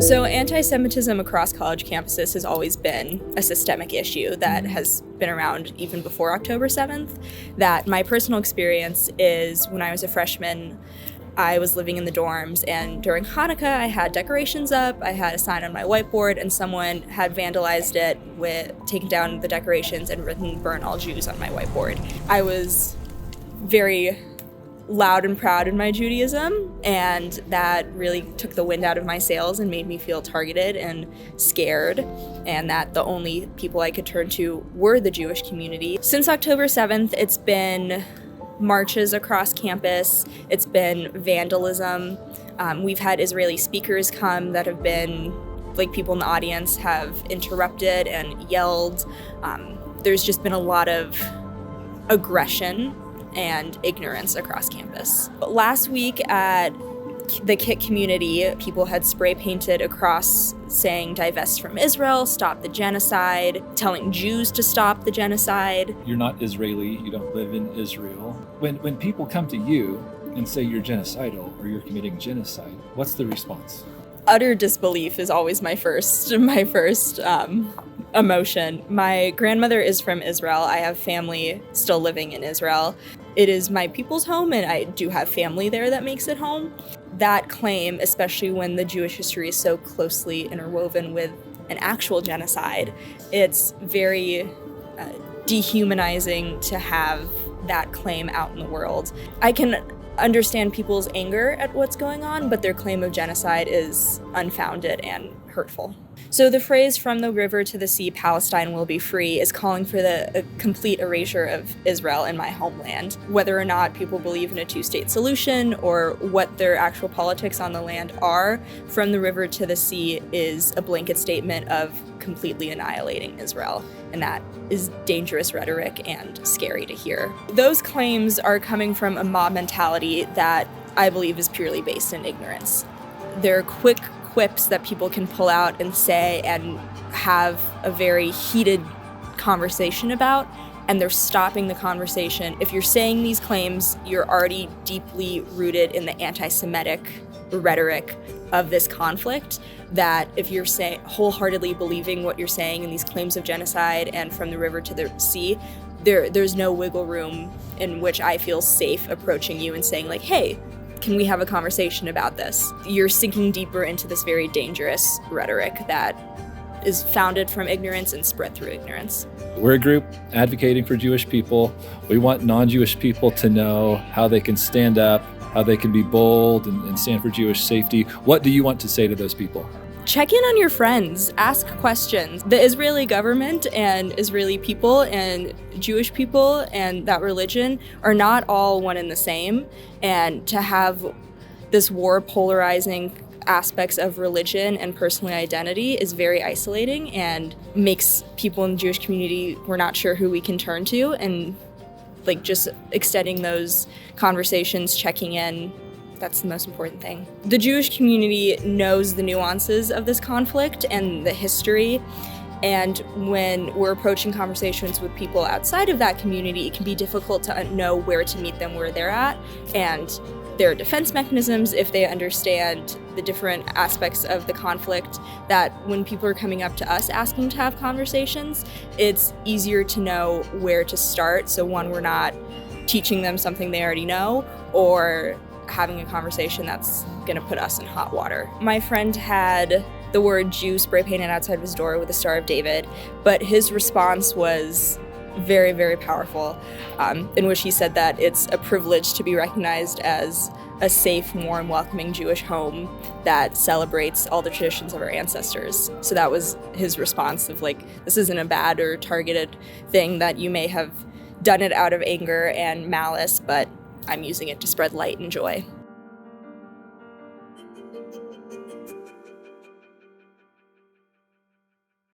So anti-Semitism across college campuses has always been a systemic issue that has been around even before October 7th. That my personal experience is when I was a freshman, I was living in the dorms, and during Hanukkah I had decorations up, I had a sign on my whiteboard, and someone had vandalized it with taken down the decorations and written "Burn all Jews" on my whiteboard. I was very loud and proud in my Judaism, and that really took the wind out of my sails and made me feel targeted and scared, and that the only people I could turn to were the Jewish community. Since October 7th, it's been marches across campus, it's been vandalism. We've had Israeli speakers come that have been, like, people in the audience have interrupted and yelled. There's just been a lot of aggression and ignorance across campus. Last week at the KIT community, people had spray painted across saying "Divest from Israel," "Stop the genocide," telling Jews to stop the genocide. You're not Israeli, you don't live in Israel. When people come to you and say you're genocidal or you're committing genocide, what's the response? Utter disbelief is always my first emotion. My grandmother is from Israel. I have family still living in Israel. It is my people's home, and I do have family there that makes it home. That claim, especially when the Jewish history is so closely interwoven with an actual genocide, it's very dehumanizing to have that claim out in the world. I can understand people's anger at what's going on, but their claim of genocide is unfounded and hurtful. So the phrase "from the river to the sea, Palestine will be free" is calling for the complete erasure of Israel in my homeland. Whether or not people believe in a two-state solution or what their actual politics on the land are, "from the river to the sea" is a blanket statement of completely annihilating Israel. And that is dangerous rhetoric and scary to hear. Those claims are coming from a mob mentality that I believe is purely based in ignorance. They're quick quips that people can pull out and say and have a very heated conversation about, and they're stopping the conversation. If you're saying these claims, you're already deeply rooted in the anti-Semitic rhetoric of this conflict, that if you're wholeheartedly believing what you're saying in these claims of genocide and "from the river to the sea," there's no wiggle room in which I feel safe approaching you and saying, like, "Hey, can we have a conversation about this?" You're sinking deeper into this very dangerous rhetoric that is founded from ignorance and spread through ignorance. We're a group advocating for Jewish people. We want non-Jewish people to know how they can stand up, how they can be bold and stand for Jewish safety. What do you want to say to those people? Check in on your friends, ask questions. The Israeli government and Israeli people and Jewish people and that religion are not all one and the same. And to have this war polarizing aspects of religion and personal identity is very isolating and makes people in the Jewish community, we're not sure who we can turn to. And just extending those conversations, checking in, that's the most important thing. The Jewish community knows the nuances of this conflict and the history, and when we're approaching conversations with people outside of that community, it can be difficult to know where to meet them where they're at, and their defense mechanisms, if they understand the different aspects of the conflict, that when people are coming up to us asking to have conversations, it's easier to know where to start. So one, we're not teaching them something they already know, or having a conversation that's gonna put us in hot water. My friend had the word Jew spray painted outside of his door with the Star of David, but his response was very, very powerful, in which he said that it's a privilege to be recognized as a safe, warm, welcoming Jewish home that celebrates all the traditions of our ancestors. So that was his response of, like, this isn't a bad or targeted thing, that you may have done it out of anger and malice, but I'm using it to spread light and joy.